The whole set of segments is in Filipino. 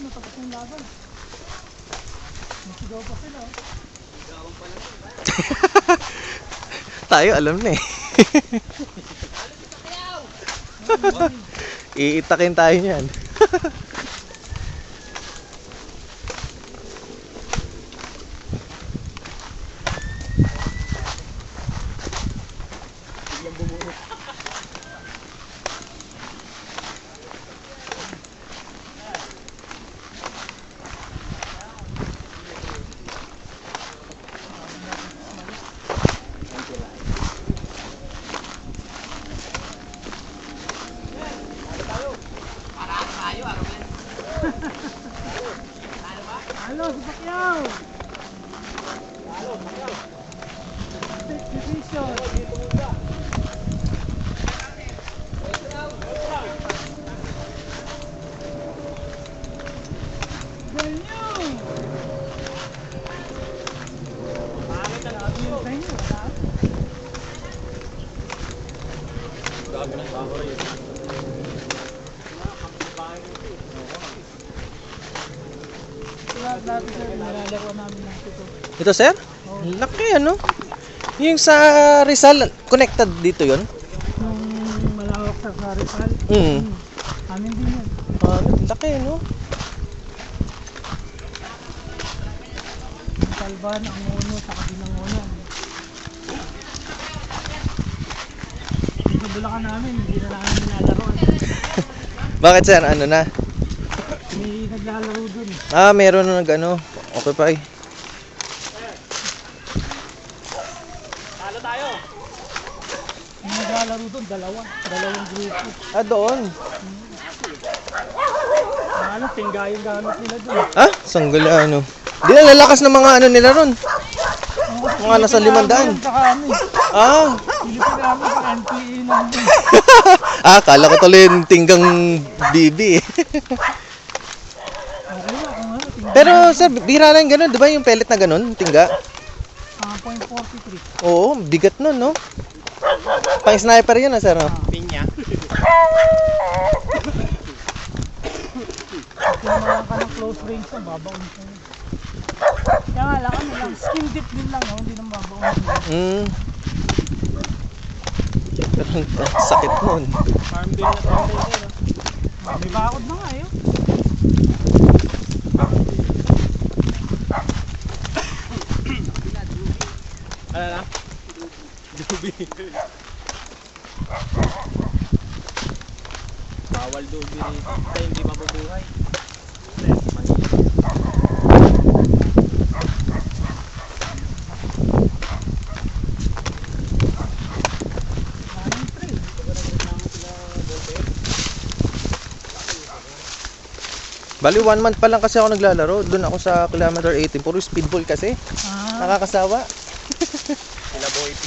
ano, tapos yung laban. Masigaw pa sila. Tayo alam na eh. Iitakin tayo niyan. Halo, si Pacquiao! State division. Venue! Pangit ang venue. Grabe ng tao rin. Dati sir, nilalaro namin ng ito. Ito sir? Laki ano? Yung sa Rizal, connected dito yon? Nung malawak sa Rizal. Amin din yan. Laki no? Ang Talban, ang Uno, sa kabilang Uno. Sa Bulacan namin, hindi na namin nilalaroan. Bakit sir? Ano na? May naglalaro dun. Meron na nag-ano. Okay pa eh. Talo tayo. May naglalaro dun, dalawang grupo. Doon. Ano, tingga yung gamit nila dun. Sanggol ano. Di na lalakas ng mga ano nila ron. Mga nasa 500. Pilipin namin sa NPA namin. Kala ko tuloy yung tinggang bibi eh. Okay lang, kung ano, tingga. Pero sir, bira lang ganun, di ba yung pellet na ganun, tingga? 0.43. Oo, bigat nun, no? Pang sniper yan sir, no? Pinya. Kung ka ng close range na, babaon ka. Kaya nga lang, ano lang, skin deep din lang, no? Hindi naman babaon. Pero sakit nun. Farm din na tayo sir. May bakod na nga eh. Ano na? Dubi. Bawal dubi rito. Kaya hindi mabubuhay. Bali 1 month pa lang kasi ako naglalaro. Doon ako sa kilometer 18. Puro speedball kasi. Nakakasawa. Sila Boy P.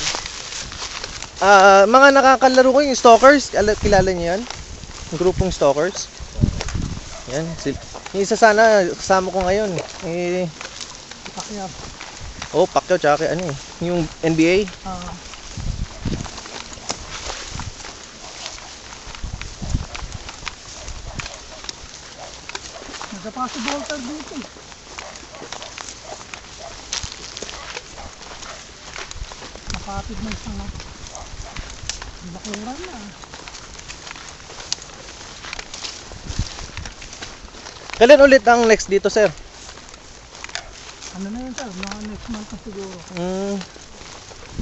Mga nakakalaro ko yung stalkers. Kilala niyo yan? Yung grupong stalkers. Yan. Yung isa sana kasama ko ngayon. Pacquiao. Pacquiao tsaka ano eh. Yung NBA. Nagkapa si Bolter dito eh. Nakapid na isang bakuran na. Kailan ulit ang next dito sir? Ano na yun sir? Mga next month na siguro.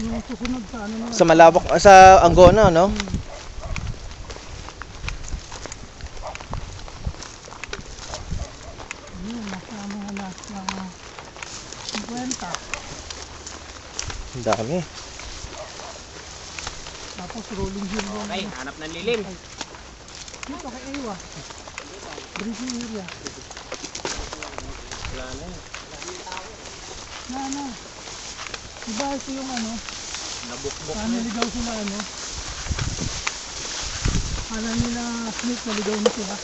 Yung susunod sa ano na. Sa Malabok, sa Anggona, no? Nasa mga nasa 50. Ang dami. Tapos rolling hill mo. Ay, hanap ng lilim. Dito kay Ewa. Breathing area. Wala na yun. Na. Diba ito yung ano? Nabukbok Saan naligaw sila ano? Kala nila snake naligaw na sila.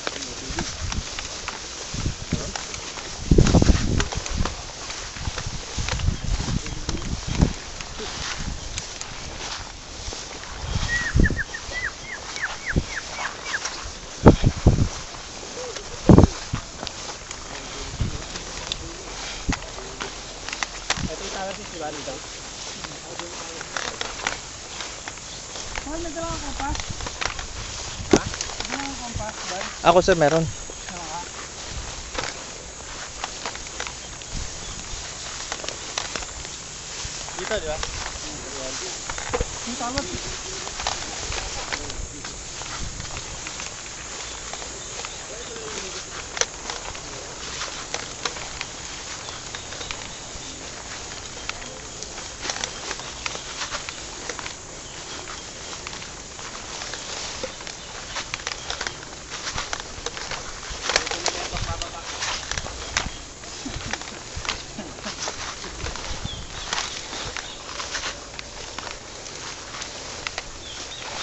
kasi si Bali daw. Ano nagdala ang kompas? Ha? Nagdala ang kompas, Bal? Ako sir, meron. Dito, di ba? Yung tawag.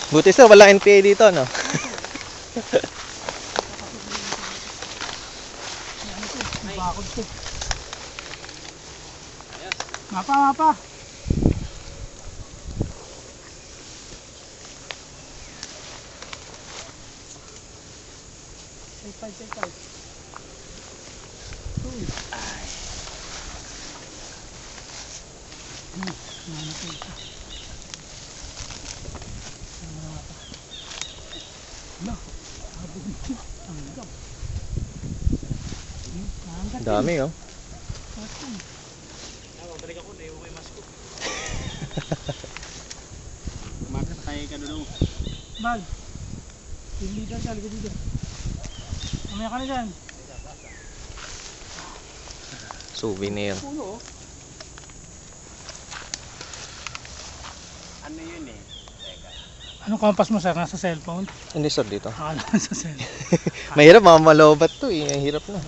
Buti sir, wala NPA dito, no? Bakod to. Mapa, mapa. Take five. Uy. Dami, oh. Mabalik ako, dahil ko yung mask ko. Makasakay ka doon. Bag. Yung leader ka, liga dito. Mamaya ka na dyan. Souvenir. Puno. Ano yun eh? Teka. Anong kompas mo, sir? Nasa cellphone? Hindi sir, dito. Akala ko sa cellphone. Mahirap, mamalobat to eh. Mahirap na.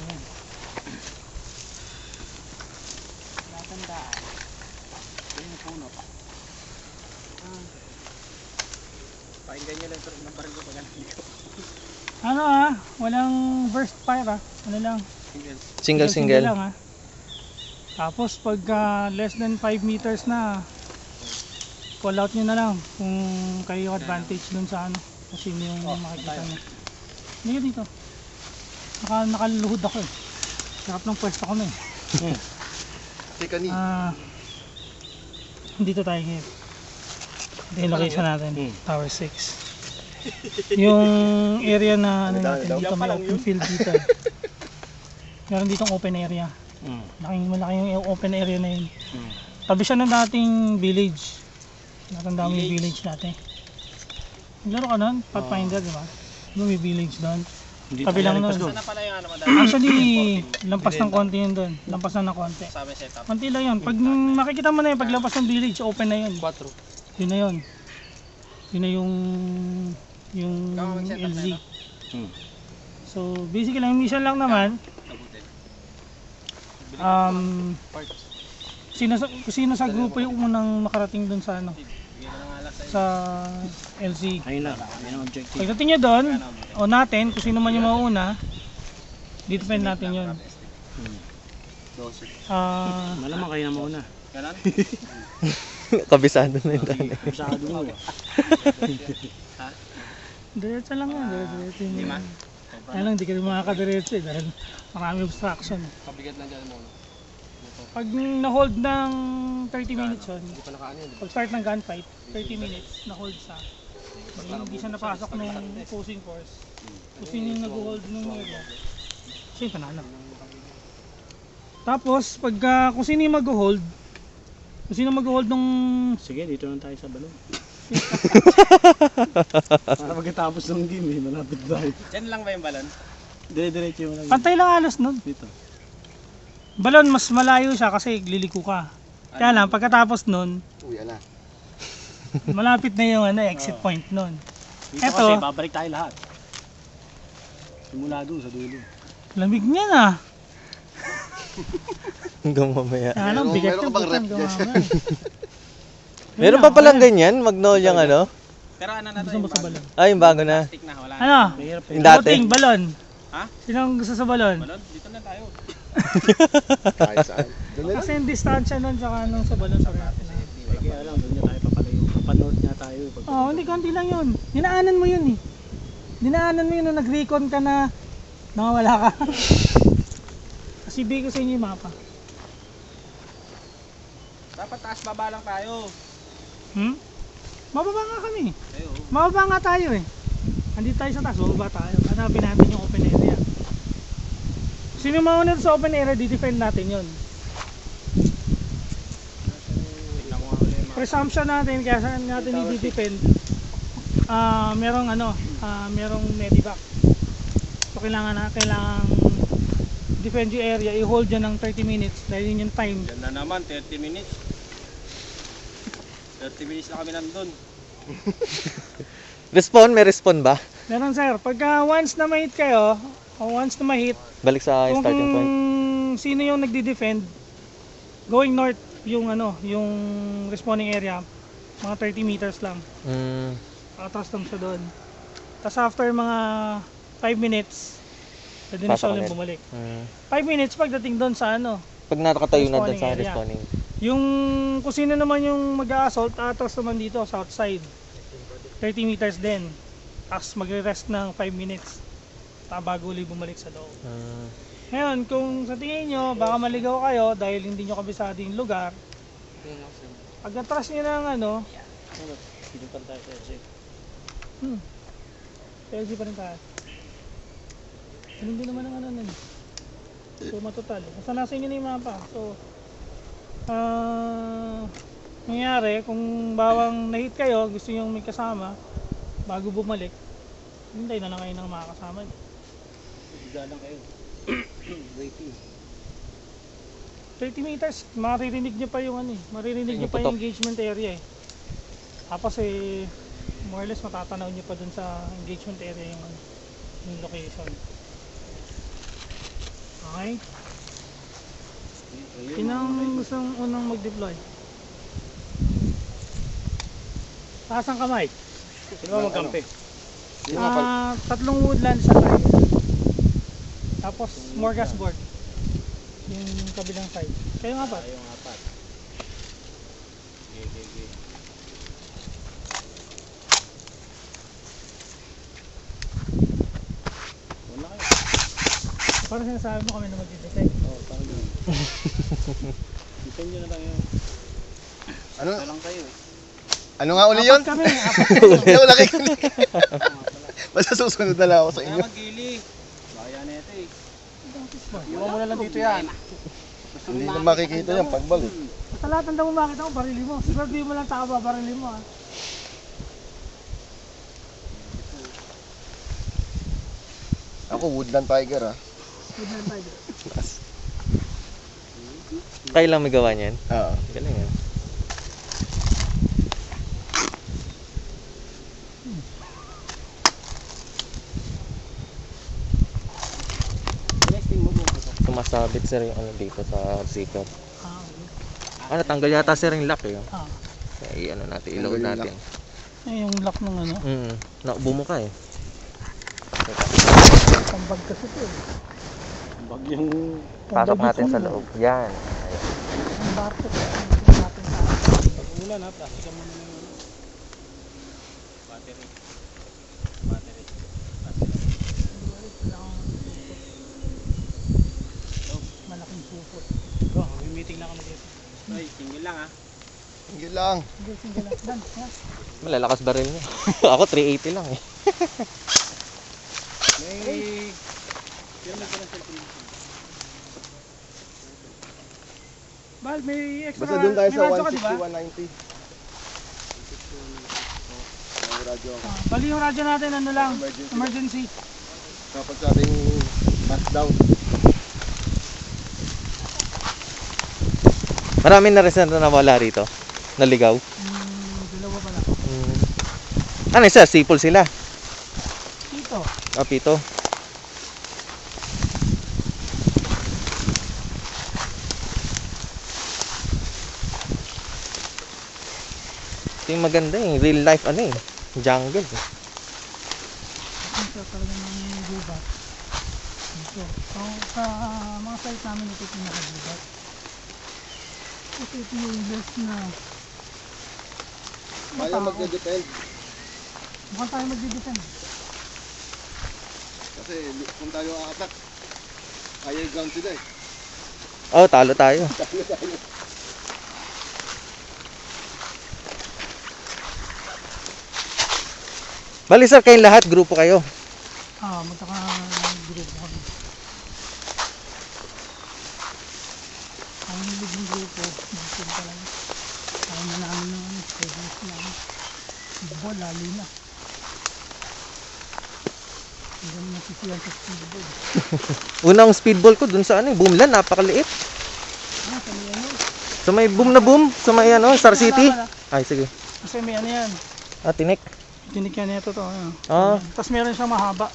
Natandaan. Yung puno pa. Pakinggan nyo lang ng baril ko pag ko. Ano walang burst fire Ano lang? Single. Lang Tapos pag less than 5 meters na, call out nyo na lang kung kayo yung advantage dun sa ano. Kung sino yung makikita nyo. Hindi ka dito. Nakaluhod ako eh. Sarap ng pwesto ko na eh. Dito tayo ngayon. Ito yung location natin. Tower 6. Yung area na ano natin dito, may open field dito. Meron ditong open area. Malaki yung open area na yun. Tabi siya ng dating village. Natanda mo yung village natin. Naglaro ka nun? Pathfinder, di ba? Doon may village doon. Tabi lang nun. Sana pala yung ano madami. Actually, lampas ng konti yun doon. Lampas na ng konti. Sabi setup. Konti lang yun. Pag makikita mo na yun, paglampas ng village, open na yun. 4. Yun na yun. Yun na yung LZ. So, basically, ang mission lang naman, sino sa grupo yung unang makarating dun sa ano, sa LZ. Ayun lang. Ayun ang objective. Pagdating nyo doon, o natin, kung sino man yung mauna, depend natin yun. Malamang kayo na muna. Ganon? Kabisado na yung dami. Kabisado mo eh. Diretso lang yan, diretso yun. Kaya lang, hindi ka rin makakadiretso eh, dahil marami obstruction. Pabigat lang dyan muna. Pag na-hold ng 30 minutes yun, pag start ng gunfight, 30 minutes, na-hold siya. Hindi siya napasok ng opposing force. Kung sino yung nag-hold ng area, siya yung panalo. Tapos, kung sino yung mag-hold, nung... Sige, dito lang tayo sa balon. Para pagkatapos ng game eh, malapit tayo. Diyan lang ba yung balon? Dire-diretso yung lang. Pantay lang alas nun. Dito. Balon, mas malayo siya kasi liliko ka. Kaya lang, pagkatapos nun, malapit na yung exit point nun. Dito kasi, babalik tayo lahat. Simula doon sa dulo. Lamig niya na. Hanggang mamaya. Kaya lang, bigat yung butang gamamaya. Meron pa palang ganyan, Magnolia ano? Pero ano na Gusto mo sa balon? Ay, yung bago na. Plastic na, wala. Ano? Yung dati. Floating, balon. Ha? Sinong gusto sa balon? Balon? Dito na tayo. Kasi yung distansya nun tsaka nung sa balon sa ref. Kaya lang, doon na tayo papalayo. Papanood niya tayo. Oo, hindi, konti lang yun. Dinaanan mo yun eh. Dinaanan mo yun nung nag-recon ka na nakawala ka. Kasi bigay ko sa inyo yung mapa. Dapat taas baba lang tayo. Mababa nga kami. Ayo. Mababa nga tayo eh. Andito tayo sa taas, bababa tayo. Hanapin natin yung open area. Sino mauna sa open area, di-defend natin yun. Tingnan mo nga ulit yung Presumption natin, kaya saan natin i-defend, merong merong medivac. So kailangan defend yung area, i-hold dyan ng 30 minutes dahil yun yung time. Yan na naman, 30 minutes. 30 minutes na kami nandun. May respawn ba? Meron sir, pagka once na ma-hit kayo, o once na ma-hit, Balik sa kung starting point. sino yung nagdi-defend, going north yung yung respawning area, mga 30 meters lang. Atras lang siya doon. Tapos after mga 5 minutes, pwede na siya Pasok ulit ulit. bumalik. 5 Mm. minutes pagdating doon sa Pag nakatayo na doon Respawning sa area. respawning. yung kung sino naman yung mag-a-assault, atras naman dito sa outside. 30 meters din. Tapos magre-rest ng 5 minutes. Bago ulit bumalik sa loob. Ngayon, kung sa tingin nyo, baka maligaw kayo dahil hindi nyo kabisado yung lugar, pag atras nyo ng Pinupan tayo sa LG. LG pa rin tayo. Hindi naman ang nun. So matotal. Basta nasa inyo na yung mapa. So, nangyari, kung bawang na-hit kayo, gusto nyo may kasama, bago bumalik, hintay na lang kayo ng makakasama nyo. Higa lang kayo. Waiting. 30 meters, maririnig nyo pa yung maririnig nyo pa yung engagement area eh. Tapos more or less matatanaw nyo pa dun sa engagement area yung location. Okay? Sinang gustong unang mag-deploy? Taas ang kamay. Sino ba magkampi? Tatlong woodland sa tayo. Tapos smorgasbord. Yung kabilang side. Kayo nga ba? Yung apat. Okay. Wala kayo. Parang sinasabi mo kami na mag-detect. Oo, parang yun. Depende na lang yun. Ano? Ito lang kayo eh. Ano nga uli yun? Apat kami. Apat. Wala kayo. Basta susunod na lang ako sa Kaya inyo. mag-gili. Baya na ito eh. Iwan Iwan mo na lang dito yan. Hindi na makikita yan pagbalik. Basta lahat ng damo makita mo, barili mo. Siguro di mo lang tao ba barili mo Ako woodland tiger ah. Woodland tayo. Kayo lang may gawa niyan. Oo. Galing yan. Testing mo buong ito. Sumasabit sir yung dito sa receiver. Okay. Tanggal yata sir yung lock eh. Ah. Natin, i-load Tanggal yung natin. Yung lock ng Naubo mo ka eh. pambag kasi ito eh. Bagyang Pasok natin sa loob. Yan. Ang barcode natin sa pag-ulan ha, plastikan mo na yung battery. malaking supot. May meeting na kami dito. Ay, single lang ha. Sige lang. Hindi, single lang. Dan, yan. Malalakas baril niya. Ako 380 lang eh. May... Pero may parang cellphone. Bal, may extra. Basta doon tayo may sa radyo ka, di ba? 160, 190. May radyo ako. Bali yung radyo natin, lang, Emergency. emergency. Kapag sa ating touchdown. Marami na rin na nawala rito. Naligaw. Dalawa pala. Ano isa? Sipol sila. Dito. Pito. Ito yung maganda eh. Real life jungle eh. Ito talaga ng gubat. Dito. So, sa mga site namin ito yung pinakagubat. Ito yung best na Kaya magde-depend. mukhang tayo magdidepend. Kasi kung tayo aatak, kaya ground sila eh. Talo tayo. Bali sir, kayong lahat, grupo kayo. Magkaka-grupo kami. Ang hilig ng grupo, magkita pa lang. Ayaw na namin ng business namin. Football, lalo na. Hindi naman nasisiyan sa speedball. Unang speedball ko dun sa Boomland, napakaliit. Sa may ano? Sa may boom na boom, sa may Star City. Ay, sige. Kasi may ano yan. Tinik. Tinikyan nito to. Ano. Ah, Tapos meron siyang mahaba.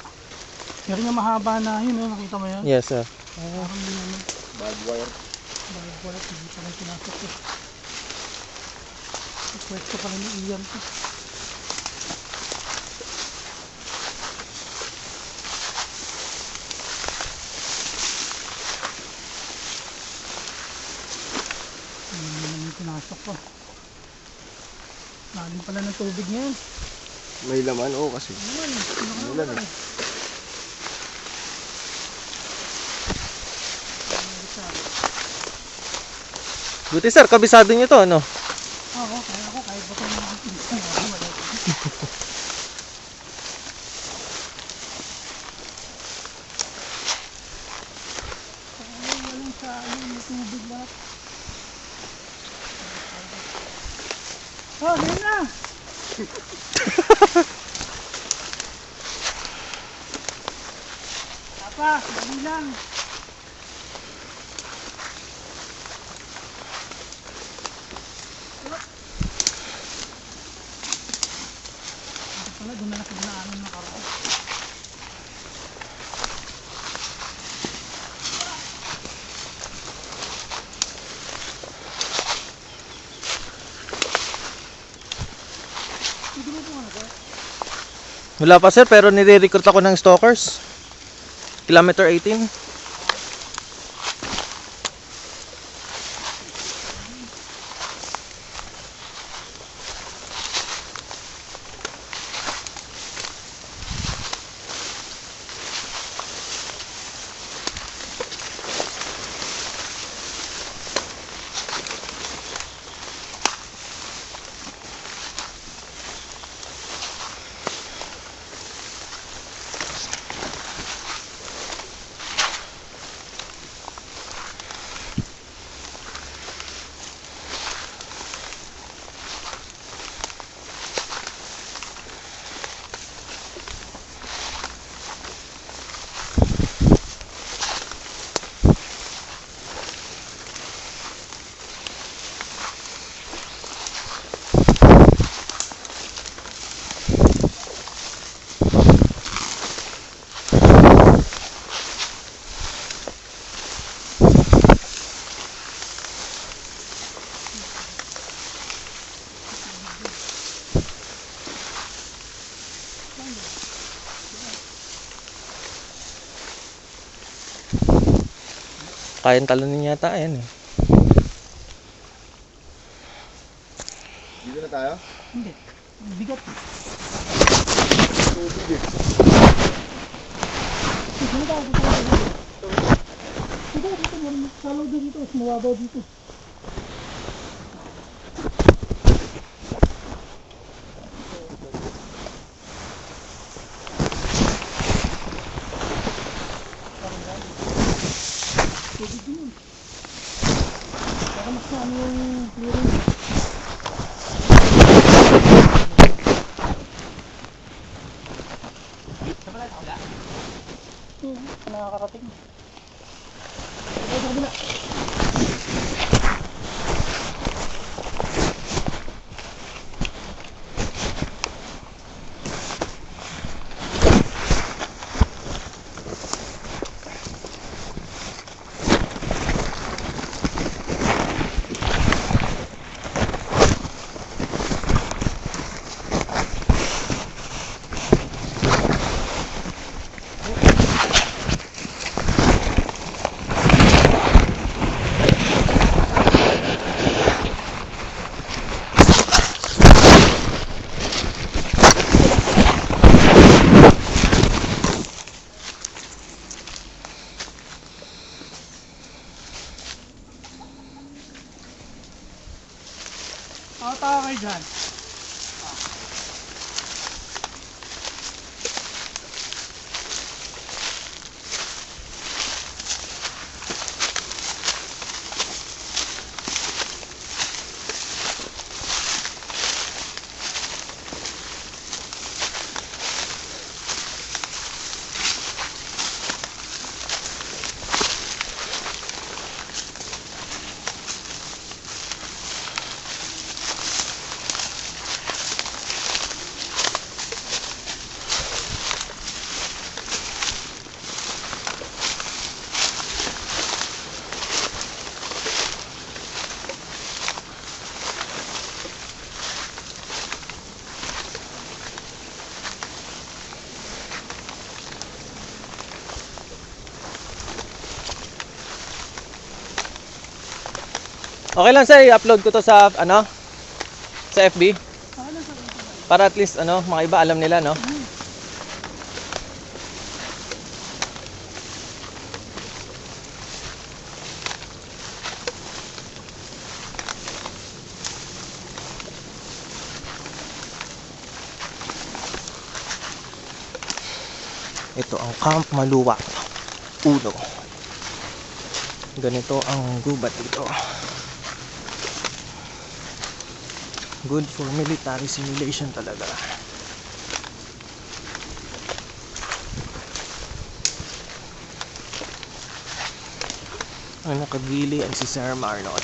Meron yung mahaba na yun, nakita mo yan? yes sir. Parang din ano. Bad wire. Balag wala, hindi pa lang pinasok ko. Pwesto pa lang ni Ian to. Hindi naman pinasok ko. Lalim pala ng tubig niyan. May laman, oo kasi. Ulan eh. Buti sir, kabisado nyo to, ano? Oo, kaya ako kahit ba kung nakikita nga ako wala. Walang sa may tubig lahat. Oh, ganyan na! Papa, dali lang. Pala, doon na nakignaanan ng karko. Wala pa sir, pero nire-recruit ako ng stalkers. Kilometer 18. Kayang talunin yata, ayan eh. Dito na tayo? Hindi. Bigat. Tubig eh. Dito na tayo. Dito. Salaw dito. Sumawabaw dito. Tubig yun. Baka mas na ano yung clearing. Nakakarating. Ito sa kabila. Tawa kayo dyan. Okay lang sir, i-upload ko to sa ano? Sa FB. Para at least ano, mga iba alam nila, no? Ito ang Camp Maluwak 1. Ganito ang gubat dito. Good for military simulation talaga. Ang nakagili ang si Sir Marnot.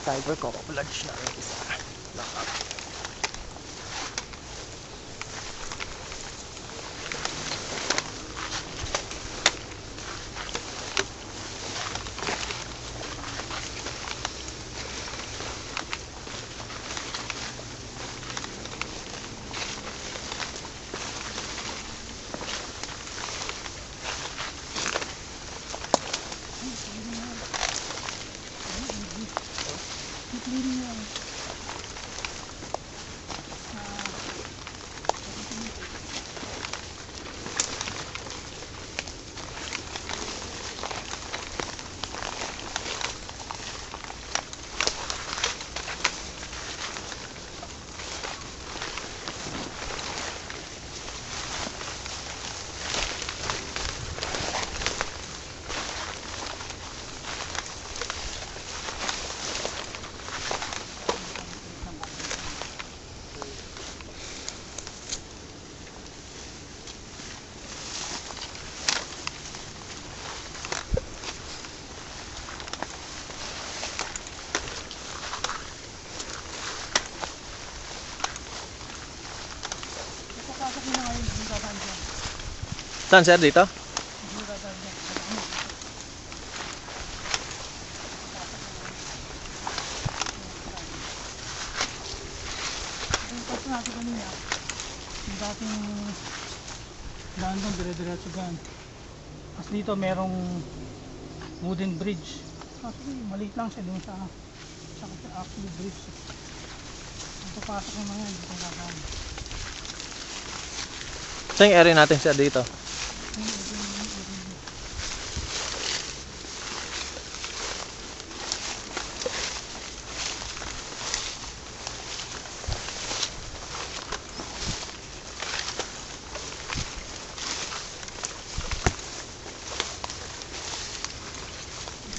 Cyber camouflage na ang isa. Lahat. Saan sir dito? Natin kanina, yung dating daan doon, dire-diretso dyan. Tapos dito merong wooden bridge. Actually, maliit lang siya dun sa actually bridge. Ang papasok ng mga yan, dito ang dadaan. Saan yung area natin sir dito?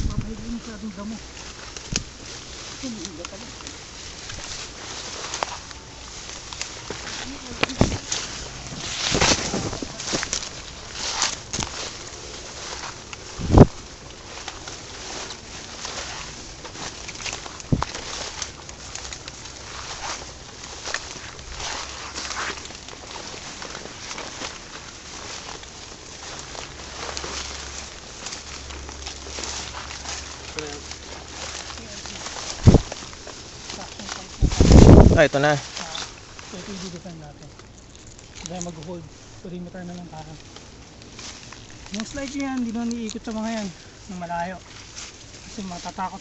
Papahirin sa ating damo. Ah, ito na. So ito yung defend natin. Dahil mag-hold perimeter na lang para. Most likely yan, hindi naman iikot sa mga yan ng malayo. Kasi matatakot